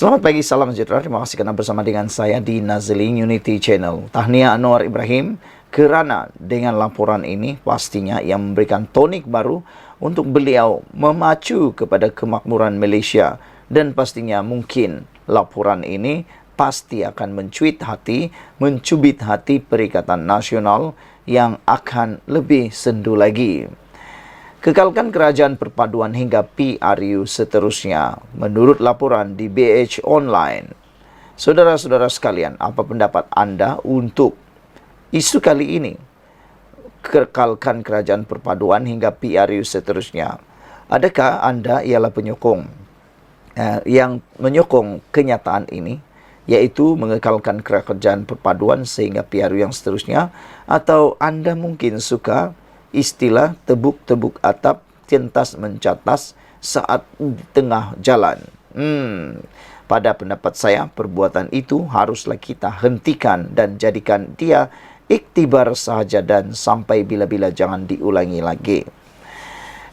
Selamat pagi, salam sejahtera. Terima kasih kerana bersama dengan saya di Nazlin Unity Channel. Tahniah Anwar Ibrahim kerana dengan laporan ini pastinya yang memberikan tonik baru untuk beliau memacu kepada kemakmuran Malaysia. Dan pastinya mungkin laporan ini pasti akan mencubit hati Perikatan Nasional yang akan lebih sendu lagi. Kekalkan kerajaan perpaduan hingga PRU seterusnya, menurut laporan di BH Online. Saudara-saudara sekalian, apa pendapat anda untuk isu kali ini? Kekalkan kerajaan perpaduan hingga PRU seterusnya. Adakah anda ialah penyokong yang menyokong kenyataan ini, yaitu mengekalkan kerajaan perpaduan sehingga PRU yang seterusnya, atau anda mungkin suka istilah tebuk-tebuk atap tientas mencatas saat tengah jalan? Pada pendapat saya, perbuatan itu haruslah kita hentikan dan jadikan dia iktibar sahaja dan sampai bila-bila jangan diulangi lagi.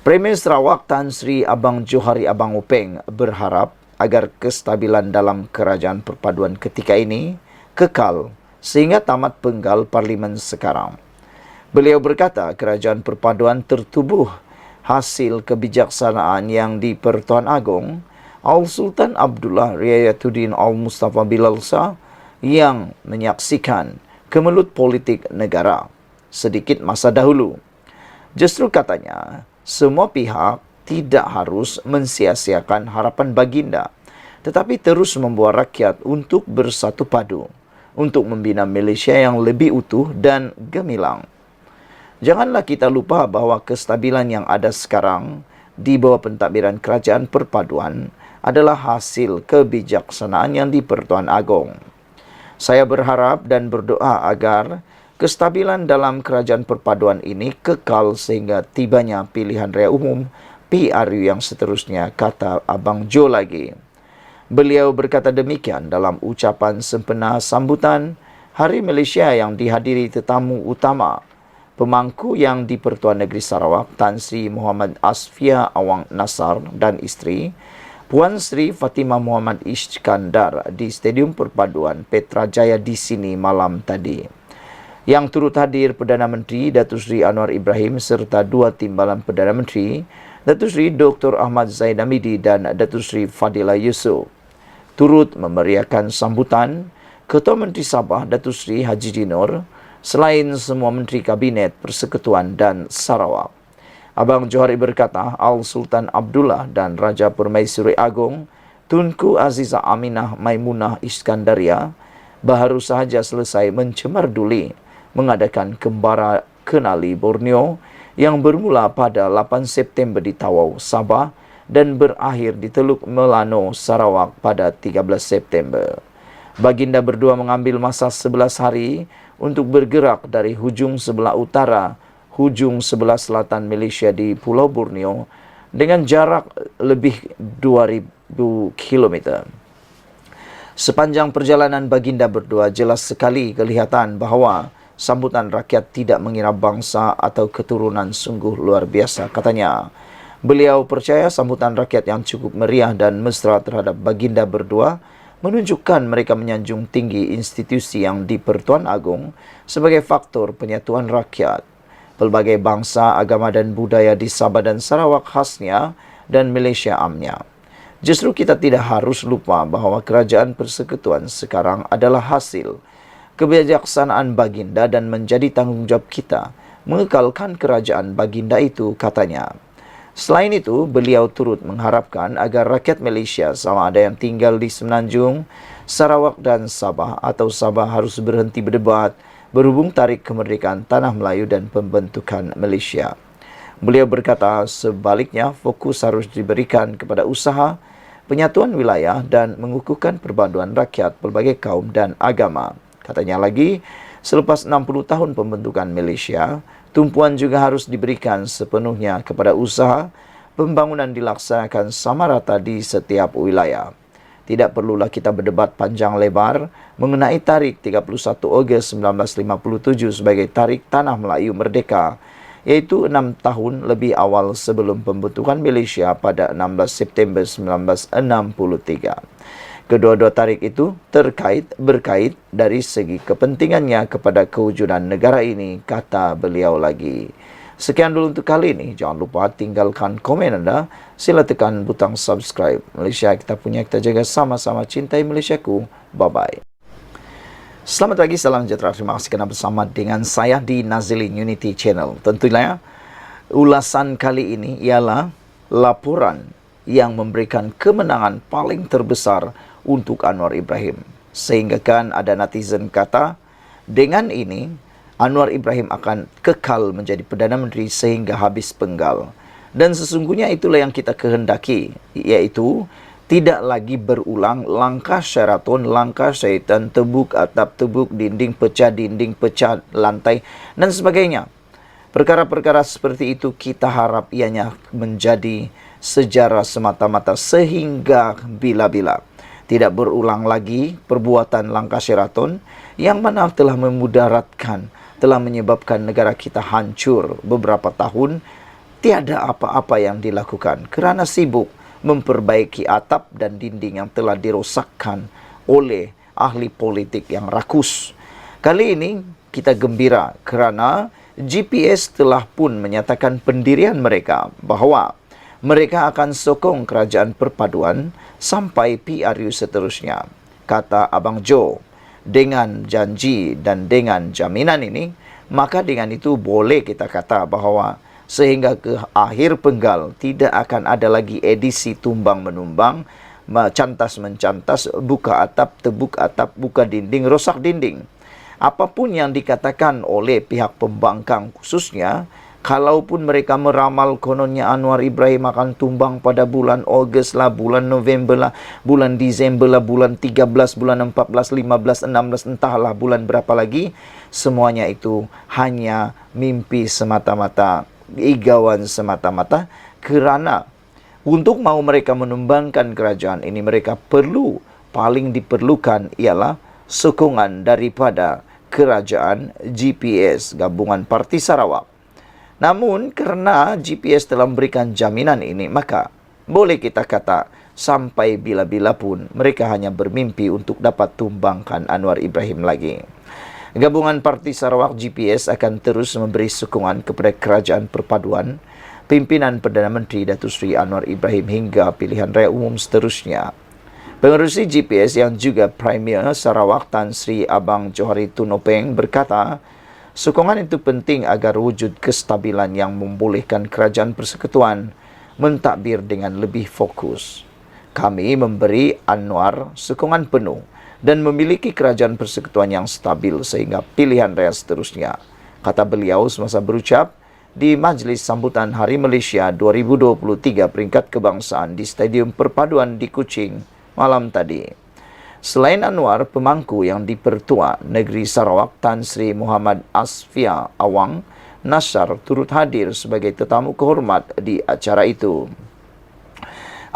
Premier Sarawak Tan Sri Abang Johari Abang Upeng berharap agar kestabilan dalam kerajaan perpaduan ketika ini kekal sehingga tamat penggal parlimen sekarang. Beliau berkata kerajaan perpaduan tertubuh hasil kebijaksanaan yang di Pertuan Agong Al-Sultan Abdullah Riayatuddin Al-Mustafa Bilal Shah yang menyaksikan kemelut politik negara sedikit masa dahulu. Justru katanya, semua pihak tidak harus mensia-siakan harapan baginda, tetapi terus membawa rakyat untuk bersatu padu, untuk membina Malaysia yang lebih utuh dan gemilang. Janganlah kita lupa bahawa kestabilan yang ada sekarang di bawah pentadbiran kerajaan perpaduan adalah hasil kebijaksanaan yang di Pertuan Agong. Saya berharap dan berdoa agar kestabilan dalam kerajaan perpaduan ini kekal sehingga tibanya pilihan raya umum PRU yang seterusnya, kata Abang Jo lagi. Beliau berkata demikian dalam ucapan sempena sambutan Hari Malaysia yang dihadiri tetamu utama pemangku yang di Pertuan Negeri Sarawak, Tan Sri Muhammad Asfia Awang Nasar dan isteri, Puan Sri Fatimah Muhammad Iskandar di Stadium Perpaduan Petrajaya di sini malam tadi. Yang turut hadir Perdana Menteri Datuk Seri Anwar Ibrahim serta dua timbalan Perdana Menteri, Datuk Seri Dr. Ahmad Zaid Hamidi dan Datuk Seri Fadila Yusof. Turut memeriahkan sambutan Ketua Menteri Sabah Datuk Seri Haji Dinur, selain semua Menteri Kabinet Persekutuan dan Sarawak. Abang Johari berkata, Al-Sultan Abdullah dan Raja Permaisuri Agong, Tunku Azizah Aminah Maimunah Iskandaria, baru sahaja selesai mencemarduli mengadakan Kembara Kenali Borneo yang bermula pada 8 September di Tawau, Sabah dan berakhir di Teluk Melano, Sarawak pada 13 September. Baginda berdua mengambil masa 11 hari untuk bergerak dari hujung sebelah utara, hujung sebelah selatan Malaysia di Pulau Borneo dengan jarak lebih 2,000 km. Sepanjang perjalanan baginda berdua jelas sekali kelihatan bahawa sambutan rakyat tidak mengira bangsa atau keturunan sungguh luar biasa, katanya. Beliau percaya sambutan rakyat yang cukup meriah dan mesra terhadap baginda berdua menunjukkan mereka menyanjung tinggi institusi yang di Pertuan Agong sebagai faktor penyatuan rakyat. Pelbagai bangsa, agama dan budaya di Sabah dan Sarawak khasnya dan Malaysia amnya. Justru kita tidak harus lupa bahawa kerajaan persekutuan sekarang adalah hasil kebijaksanaan baginda dan menjadi tanggungjawab kita mengekalkan kerajaan baginda itu, katanya. Selain itu, beliau turut mengharapkan agar rakyat Malaysia sama ada yang tinggal di Semenanjung, Sarawak dan Sabah atau Sabah harus berhenti berdebat berhubung tarik kemerdekaan Tanah Melayu dan pembentukan Malaysia. Beliau berkata sebaliknya fokus harus diberikan kepada usaha penyatuan wilayah dan mengukuhkan perpaduan rakyat pelbagai kaum dan agama. Katanya lagi, selepas 60 tahun pembentukan Malaysia, tumpuan juga harus diberikan sepenuhnya kepada usaha pembangunan dilaksanakan sama rata di setiap wilayah. Tidak perlulah kita berdebat panjang lebar mengenai tarikh 31 Ogos 1957 sebagai tarikh Tanah Melayu Merdeka, iaitu 6 tahun lebih awal sebelum pembentukan Malaysia pada 16 September 1963. Kedua-dua tarik itu berkait dari segi kepentingannya kepada kewujudan negara ini, kata beliau lagi. Sekian dulu untuk kali ini. Jangan lupa tinggalkan komen Anda. Sila tekan butang subscribe. Malaysia kita punya, kita jaga sama-sama, cintai Malaysiaku. Bye-bye. Selamat pagi, salam sejahtera. Terima kasih kerana bersama dengan saya di Nazilin Unity Channel. Tentunya ulasan kali ini ialah laporan yang memberikan kemenangan paling terbesar untuk Anwar Ibrahim. Sehingga kan ada netizen kata, dengan ini Anwar Ibrahim akan kekal menjadi Perdana Menteri sehingga habis penggal. Dan sesungguhnya itulah yang kita kehendaki, iaitu tidak lagi berulang langkah Sheraton, langkah syaitan, tebuk atap, tebuk dinding, pecah lantai, dan sebagainya. Perkara-perkara seperti itu kita harap ianya menjadi sejarah semata-mata sehingga bila-bila. Tidak berulang lagi perbuatan langkah Sheraton yang mana telah memudaratkan, telah menyebabkan negara kita hancur beberapa tahun. Tiada apa-apa yang dilakukan kerana sibuk memperbaiki atap dan dinding yang telah dirosakkan oleh ahli politik yang rakus. Kali ini kita gembira kerana GPS telah pun menyatakan pendirian mereka bahawa mereka akan sokong kerajaan perpaduan sampai PRU seterusnya. Kata Abang Joe, dengan janji dan dengan jaminan ini, maka dengan itu boleh kita kata bahawa sehingga ke akhir penggal tidak akan ada lagi edisi tumbang-menumbang, cantas-mencantas, buka atap, tebuk atap, buka dinding, rosak dinding. Apapun yang dikatakan oleh pihak pembangkang khususnya, kalaupun mereka meramal kononnya Anwar Ibrahim akan tumbang pada bulan Ogos lah, bulan November lah, bulan Disember lah, bulan 13, bulan 14, 15, 16, entahlah bulan berapa lagi, semuanya itu hanya mimpi semata-mata, igauan semata-mata, kerana untuk mau mereka menumbangkan kerajaan ini, mereka paling diperlukan ialah sokongan daripada kerajaan GPS, Gabungan Parti Sarawak. Namun, kerana GPS telah memberikan jaminan ini, maka boleh kita kata sampai bila-bila pun mereka hanya bermimpi untuk dapat tumbangkan Anwar Ibrahim lagi. Gabungan Parti Sarawak GPS akan terus memberi sokongan kepada kerajaan perpaduan, pimpinan Perdana Menteri Datuk Seri Anwar Ibrahim hingga pilihan raya umum seterusnya. Pengerusi GPS yang juga Premier Sarawak Tan Sri Abang Johari Tunopeng berkata, sokongan itu penting agar wujud kestabilan yang membolehkan kerajaan persekutuan mentadbir dengan lebih fokus. Kami memberi Anwar sokongan penuh dan memiliki kerajaan persekutuan yang stabil sehingga pilihan raya seterusnya, kata beliau semasa berucap di Majlis Sambutan Hari Malaysia 2023 peringkat kebangsaan di Stadium Perpaduan di Kuching malam tadi. Selain Anwar, pemangku yang di-Pertua Negeri Sarawak Tan Sri Muhammad Asfia Awang Nasar turut hadir sebagai tetamu kehormat di acara itu.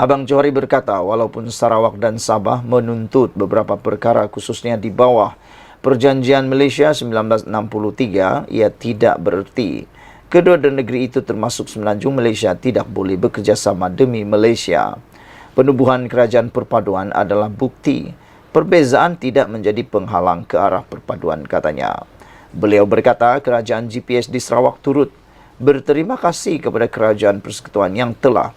Abang Johari berkata, walaupun Sarawak dan Sabah menuntut beberapa perkara khususnya di bawah Perjanjian Malaysia 1963, ia tidak bererti kedua negeri itu termasuk Semenanjung Malaysia tidak boleh bekerjasama demi Malaysia. Penubuhan kerajaan perpaduan adalah bukti perbezaan tidak menjadi penghalang ke arah perpaduan, katanya. Beliau berkata kerajaan GPS di Sarawak turut berterima kasih kepada kerajaan persekutuan yang telah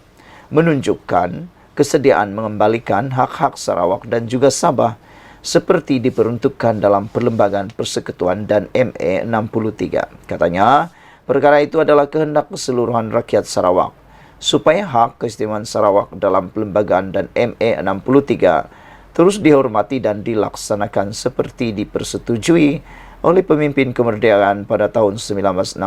menunjukkan kesediaan mengembalikan hak-hak Sarawak dan juga Sabah seperti diperuntukkan dalam Perlembagaan Persekutuan dan MA 63. Katanya, perkara itu adalah kehendak keseluruhan rakyat Sarawak supaya hak keistimewaan Sarawak dalam Perlembagaan dan MA 63 terus dihormati dan dilaksanakan seperti dipersetujui oleh pemimpin kemerdekaan pada tahun 1963.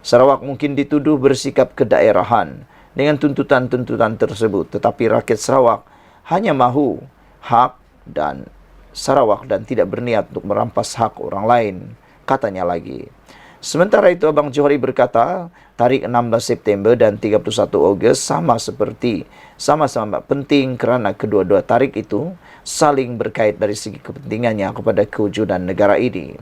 Sarawak mungkin dituduh bersikap kedaerahan dengan tuntutan-tuntutan tersebut, tetapi rakyat Sarawak hanya mahu hak dan Sarawak dan tidak berniat untuk merampas hak orang lain, katanya lagi. Sementara itu, Abang Johari berkata, tarikh 16 September dan 31 Ogos sama-sama penting kerana kedua-dua tarikh itu saling berkait dari segi kepentingannya kepada kewujudan negara ini.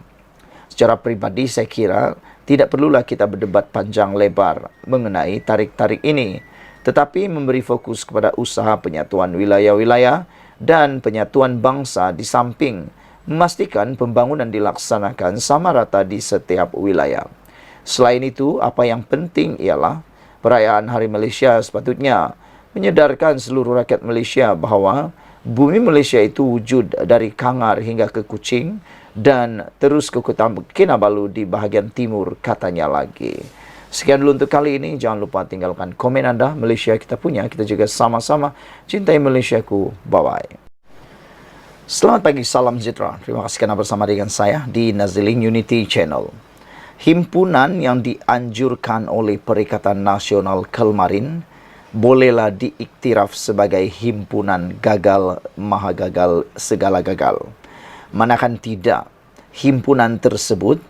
Secara pribadi, saya kira tidak perlulah kita berdebat panjang lebar mengenai tarikh-tarikh ini, tetapi memberi fokus kepada usaha penyatuan wilayah-wilayah dan penyatuan bangsa di samping memastikan pembangunan dilaksanakan sama rata di setiap wilayah. Selain itu, apa yang penting ialah perayaan Hari Malaysia sepatutnya menyedarkan seluruh rakyat Malaysia bahawa bumi Malaysia itu wujud dari Kangar hingga ke Kuching dan terus ke Kinabalu di bahagian timur, katanya lagi. Sekian dulu untuk kali ini. Jangan lupa tinggalkan komen anda. Malaysia kita punya, kita juga sama-sama cintai Malaysiaku. Bye-bye. Selamat pagi, salam sejahtera. Terima kasih kerana bersama dengan saya di Naziling Unity Channel. Himpunan yang dianjurkan oleh Perikatan Nasional Kelmarin bolehlah diiktiraf sebagai himpunan gagal, maha gagal, segala gagal. Manakala tidak, himpunan tersebut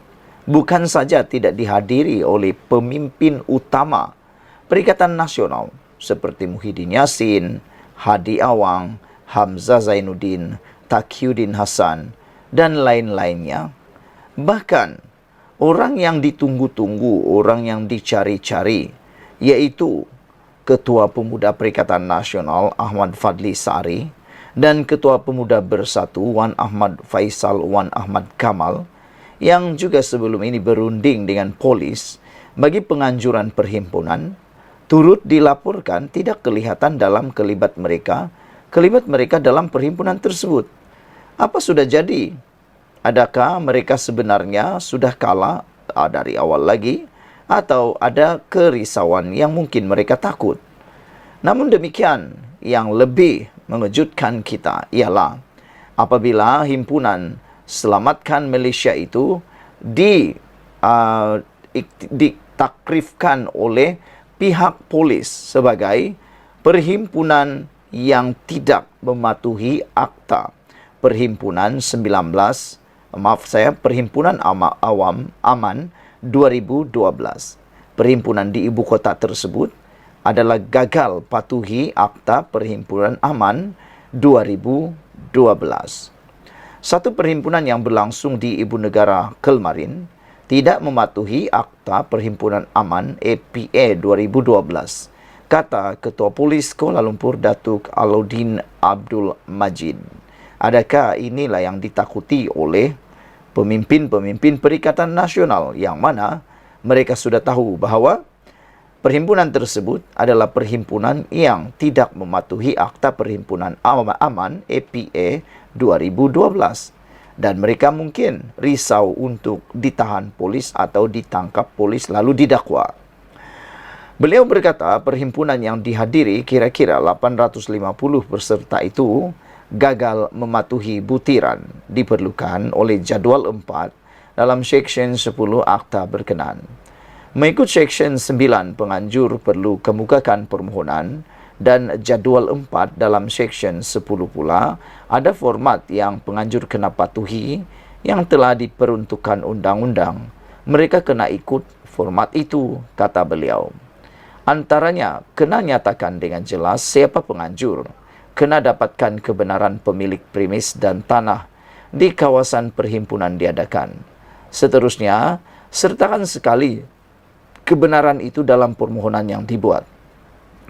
bukan saja tidak dihadiri oleh pemimpin utama Perikatan Nasional seperti Muhyiddin Yassin, Hadi Awang, Hamzah Zainuddin, Taqiyuddin Hasan, dan lain-lainnya. Bahkan, orang yang ditunggu-tunggu, orang yang dicari-cari, yaitu Ketua Pemuda Perikatan Nasional Ahmad Fadli Sari dan Ketua Pemuda Bersatu Wan Ahmad Faisal Wan Ahmad Kamal, yang juga sebelum ini berunding dengan polis bagi penganjuran perhimpunan, turut dilaporkan tidak kelihatan dalam kelibat mereka dalam perhimpunan tersebut. Apa sudah jadi? Adakah mereka sebenarnya sudah kalah dari awal lagi? Atau ada kerisauan yang mungkin mereka takut? Namun demikian, yang lebih mengejutkan kita ialah apabila himpunan Selamatkan Malaysia itu ditakrifkan oleh pihak polis sebagai perhimpunan yang tidak mematuhi Akta Perhimpunan Perhimpunan Aman 2012. Perhimpunan di ibu kota tersebut adalah gagal patuhi Akta Perhimpunan Aman 2012. Satu perhimpunan yang berlangsung di ibu negara Kelmarin tidak mematuhi Akta Perhimpunan Aman APA 2012, kata Ketua Polis Kuala Lumpur Datuk Alauddin Abdul Majid. Adakah inilah yang ditakuti oleh pemimpin-pemimpin Perikatan Nasional yang mana mereka sudah tahu bahawa perhimpunan tersebut adalah perhimpunan yang tidak mematuhi Akta Perhimpunan Aman APA 2012 dan mereka mungkin risau untuk ditahan polis atau ditangkap polis lalu didakwa. Beliau berkata perhimpunan yang dihadiri kira-kira 850 peserta itu gagal mematuhi butiran diperlukan oleh jadual 4 dalam Seksyen 10 Akta berkenaan. Mengikut Seksyen 9, penganjur perlu kemukakan permohonan dan jadual 4 dalam Seksyen 10 pula ada format yang penganjur kena patuhi yang telah diperuntukkan undang-undang. Mereka kena ikut format itu, kata beliau. Antaranya, kena nyatakan dengan jelas siapa penganjur, kena dapatkan kebenaran pemilik premis dan tanah di kawasan perhimpunan diadakan. Seterusnya, sertakan sekali kebenaran itu dalam permohonan yang dibuat.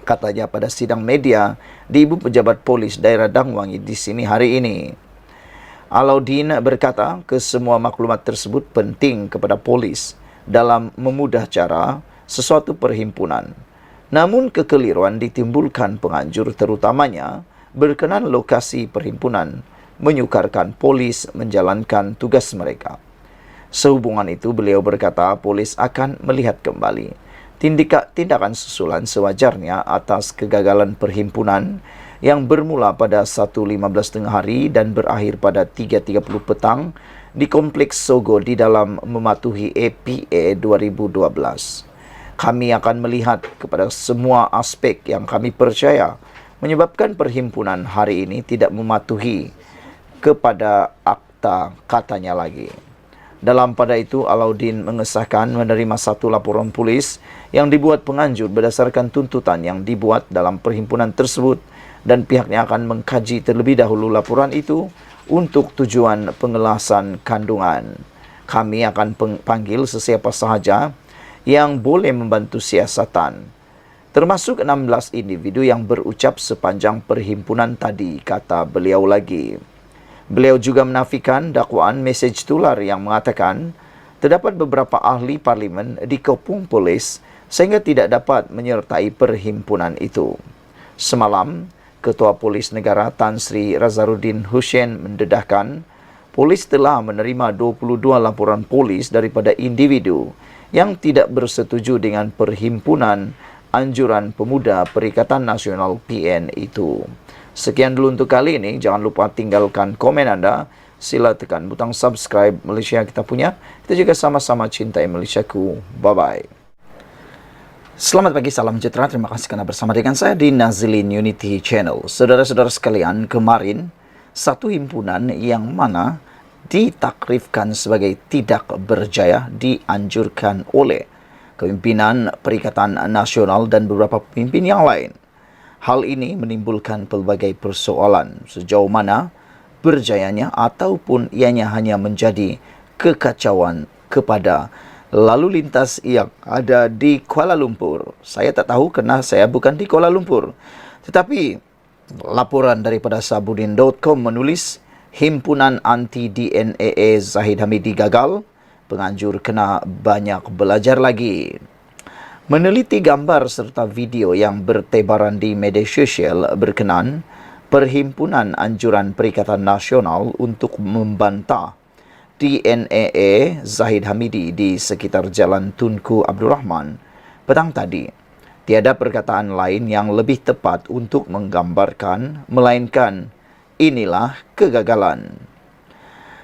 Katanya pada sidang media di Ibu Pejabat Polis Daerah Dangwangi di sini hari ini. Alauddin berkata kesemua maklumat tersebut penting kepada polis dalam memudah cara sesuatu perhimpunan. Namun kekeliruan ditimbulkan penganjur terutamanya berkenan lokasi perhimpunan menyukarkan polis menjalankan tugas mereka. Sehubungan itu beliau berkata polis akan melihat kembali tindakan susulan sewajarnya atas kegagalan perhimpunan yang bermula pada 1.15 tengah hari dan berakhir pada 3.30 petang di Kompleks Sogo di dalam mematuhi APA 2012. Kami akan melihat kepada semua aspek yang kami percaya menyebabkan perhimpunan hari ini tidak mematuhi kepada akta, katanya lagi. Dalam pada itu, Alauddin mengesahkan menerima satu laporan polis yang dibuat penganjur berdasarkan tuntutan yang dibuat dalam perhimpunan tersebut dan pihaknya akan mengkaji terlebih dahulu laporan itu untuk tujuan pengelasan kandungan. Kami akan panggil sesiapa sahaja yang boleh membantu siasatan Termasuk 16 individu yang berucap sepanjang perhimpunan tadi, kata beliau lagi. Beliau juga menafikan dakwaan mesej tular yang mengatakan terdapat beberapa ahli parlimen dikepung polis sehingga tidak dapat menyertai perhimpunan itu. Semalam, Ketua Polis Negara Tan Sri Razaruddin Hussein mendedahkan polis telah menerima 22 laporan polis daripada individu yang tidak bersetuju dengan perhimpunan anjuran pemuda Perikatan Nasional PN itu. Sekian dulu untuk kali ini. Jangan lupa tinggalkan komen anda. Sila tekan butang subscribe Malaysia Kita Punya. Kita juga sama-sama cintai Malaysiaku. Bye-bye. Selamat pagi, salam sejahtera. Terima kasih kerana bersama dengan saya di Nazilin Unity Channel. Saudara-saudara sekalian, kemarin satu himpunan yang mana ditakrifkan sebagai tidak berjaya dianjurkan oleh Kepimpinan Perikatan Nasional dan beberapa pemimpin yang lain. Hal ini menimbulkan pelbagai persoalan sejauh mana berjayanya ataupun ianya hanya menjadi kekacauan kepada lalu lintas yang ada di Kuala Lumpur. Saya tak tahu kerana saya bukan di Kuala Lumpur. Tetapi laporan daripada Sabudin.com menulis Himpunan Anti-DNAA Zahid Hamidi gagal, penganjur kena banyak belajar lagi. Meneliti gambar serta video yang bertebaran di media sosial berkenaan Perhimpunan Anjuran Perikatan Nasional untuk membantah DNAA Zahid Hamidi di sekitar Jalan Tunku Abdul Rahman petang tadi, tiada perkataan lain yang lebih tepat untuk menggambarkan melainkan inilah kegagalan.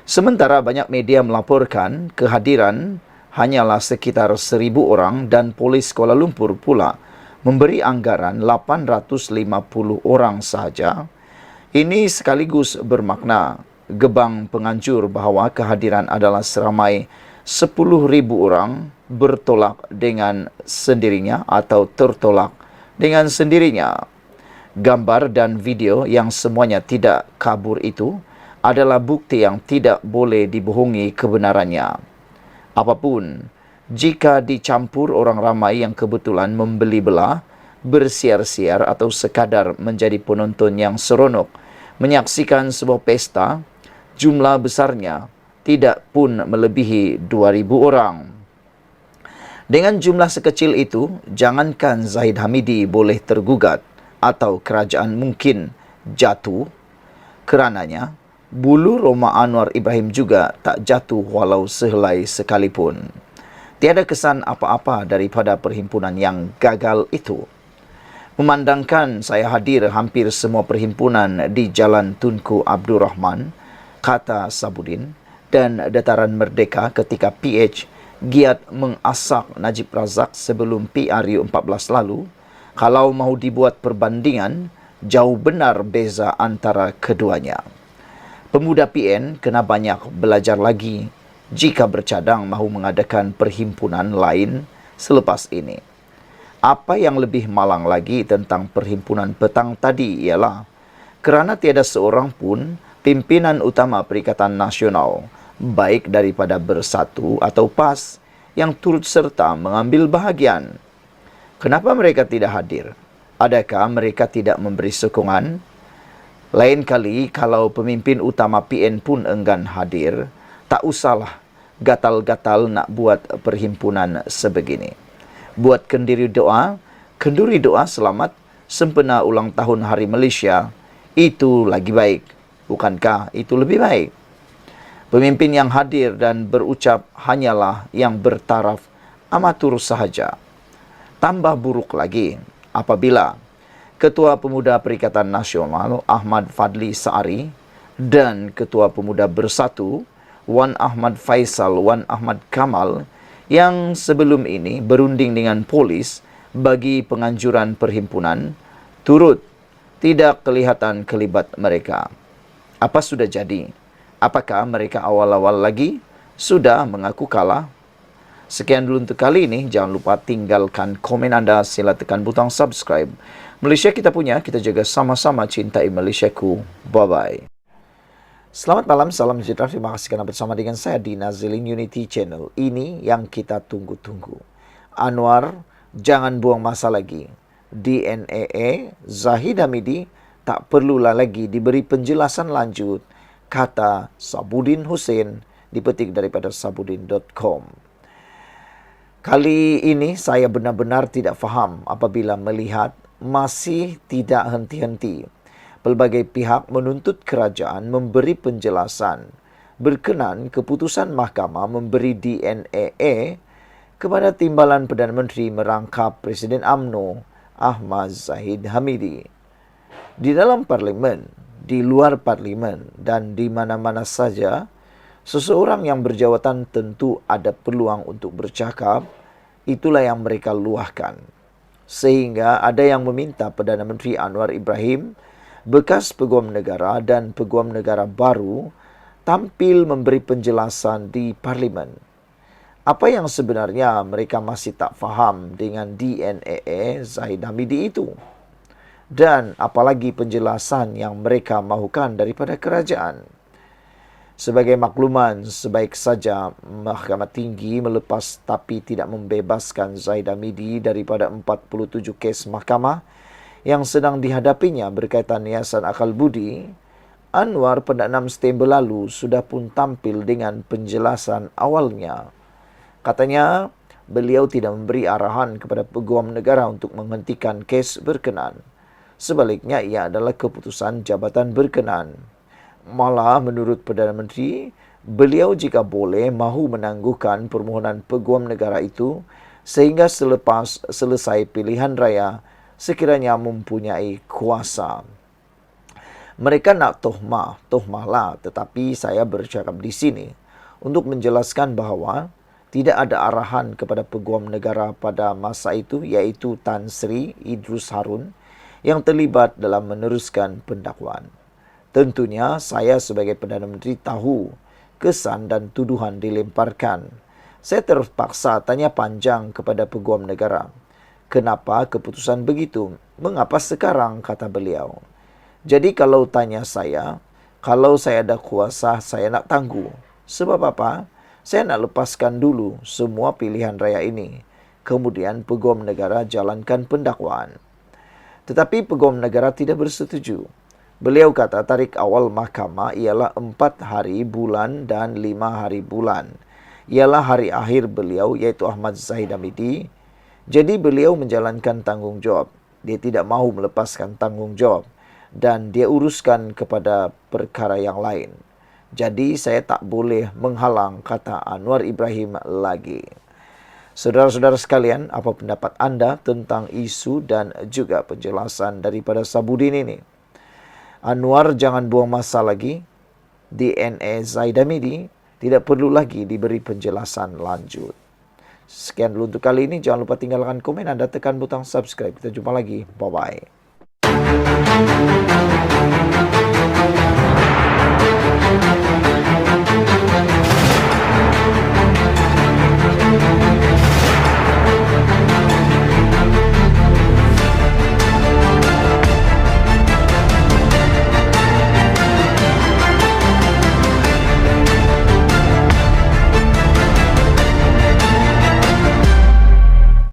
Sementara banyak media melaporkan kehadiran hanyalah sekitar 1,000 orang dan polis Kuala Lumpur pula memberi anggaran 850 orang sahaja. Ini sekaligus bermakna gebang penganjur bahawa kehadiran adalah seramai 10,000 orang bertolak dengan sendirinya atau tertolak dengan sendirinya. Gambar dan video yang semuanya tidak kabur itu adalah bukti yang tidak boleh dibohongi kebenarannya. Apapun, jika dicampur orang ramai yang kebetulan membeli belah, bersiar-siar atau sekadar menjadi penonton yang seronok menyaksikan sebuah pesta, jumlah besarnya tidak pun melebihi 2,000 orang. Dengan jumlah sekecil itu, jangankan Zahid Hamidi boleh tergugat atau kerajaan mungkin jatuh kerananya, bulu Roma Anwar Ibrahim juga tak jatuh walau sehelai sekalipun. Tiada kesan apa-apa daripada perhimpunan yang gagal itu. Memandangkan saya hadir hampir semua perhimpunan di Jalan Tunku Abdul Rahman, kata Sabudin, dan Dataran Merdeka ketika PH giat mengasak Najib Razak sebelum PRU 14 lalu, kalau mahu dibuat perbandingan, jauh benar beza antara keduanya. Pemuda PN kena banyak belajar lagi jika bercadang mahu mengadakan perhimpunan lain selepas ini. Apa yang lebih malang lagi tentang perhimpunan petang tadi ialah kerana tiada seorang pun pimpinan utama Perikatan Nasional, baik daripada Bersatu atau PAS, yang turut serta mengambil bahagian. Kenapa mereka tidak hadir? Adakah mereka tidak memberi sokongan? Lain kali kalau pemimpin utama PN pun enggan hadir, tak usahlah gatal-gatal nak buat perhimpunan sebegini. Buat kenduri doa selamat sempena ulang tahun Hari Malaysia, itu lagi baik. Bukankah itu lebih baik? Pemimpin yang hadir dan berucap hanyalah yang bertaraf amatur sahaja. Tambah buruk lagi apabila Ketua Pemuda Perikatan Nasional Ahmad Fadli Saari dan Ketua Pemuda Bersatu Wan Ahmad Faisal Wan Ahmad Kamal yang sebelum ini berunding dengan polis bagi penganjuran perhimpunan turut tidak kelihatan kelibat mereka. Apa sudah jadi? Apakah mereka awal-awal lagi sudah mengaku kalah? Sekian dulu untuk kali ini. Jangan lupa tinggalkan komen anda. Sila tekan butang subscribe. Malaysia Kita Punya. Kita juga sama-sama cintai Malaysiaku. Bye-bye. Selamat malam, salam sejahtera. Terima kasih kerana bersama dengan saya di Nazilin Unity Channel. Ini yang kita tunggu-tunggu. Anwar, jangan buang masa lagi. DNAA Zahid Hamidi tak perlulah lagi diberi penjelasan lanjut, kata Sabudin Hussein, dipetik daripada sabudin.com. Kali ini saya benar-benar tidak faham apabila melihat masih tidak henti-henti pelbagai pihak menuntut kerajaan memberi penjelasan berkenan keputusan mahkamah memberi DNAA kepada Timbalan Perdana Menteri merangkap Presiden UMNO Ahmad Zahid Hamidi. Di dalam parlimen, di luar parlimen dan di mana-mana saja, seseorang yang berjawatan tentu ada peluang untuk bercakap, itulah yang mereka luahkan. Sehingga ada yang meminta Perdana Menteri Anwar Ibrahim, bekas Peguam Negara dan Peguam Negara baru, tampil memberi penjelasan di parlimen. Apa yang sebenarnya mereka masih tak faham dengan DNAA Zahid Hamidi itu? Dan apalagi penjelasan yang mereka mahukan daripada kerajaan? Sebagai makluman, sebaik saja Mahkamah Tinggi melepas tapi tidak membebaskan Zahid Hamidi daripada 47 kes mahkamah yang sedang dihadapinya berkaitan yayasan akal budi, Anwar pada 6 September lalu sudah pun tampil dengan penjelasan awalnya. Katanya, beliau tidak memberi arahan kepada Peguam Negara untuk menghentikan kes berkenan. Sebaliknya, ia adalah keputusan jabatan berkenan. Malah, menurut Perdana Menteri, beliau jika boleh mahu menangguhkan permohonan Peguam Negara itu sehingga selepas selesai pilihan raya sekiranya mempunyai kuasa. Mereka nak tohmahlah, tetapi saya bercakap di sini untuk menjelaskan bahawa tidak ada arahan kepada Peguam Negara pada masa itu, iaitu Tan Sri Idrus Harun, yang terlibat dalam meneruskan pendakwaan. Tentunya saya sebagai Perdana Menteri tahu kesan dan tuduhan dilemparkan. Saya terpaksa tanya panjang kepada Peguam Negara. Kenapa keputusan begitu? Mengapa sekarang? Kata beliau. Jadi kalau tanya saya, kalau saya ada kuasa, saya nak tangguh. Sebab apa? Saya nak lepaskan dulu semua pilihan raya ini. Kemudian Peguam Negara jalankan pendakwaan. Tetapi Peguam Negara tidak bersetuju. Beliau kata tarikh awal mahkamah ialah 4 hari bulan dan 5 hari bulan. Ialah hari akhir beliau, iaitu Ahmad Zahid Hamidi. Jadi beliau menjalankan tanggungjawab. Dia tidak mahu melepaskan tanggungjawab. Dan dia uruskan kepada perkara yang lain. Jadi saya tak boleh menghalang, kata Anwar Ibrahim lagi. Saudara-saudara sekalian, apa pendapat anda tentang isu dan juga penjelasan daripada Sabudin ini? Anwar jangan buang masa lagi. DNA Zahid Hamidi tidak perlu lagi diberi penjelasan lanjut. Sekian dulu untuk kali ini. Jangan lupa tinggalkan komen, anda tekan butang subscribe. Kita jumpa lagi. Bye-bye.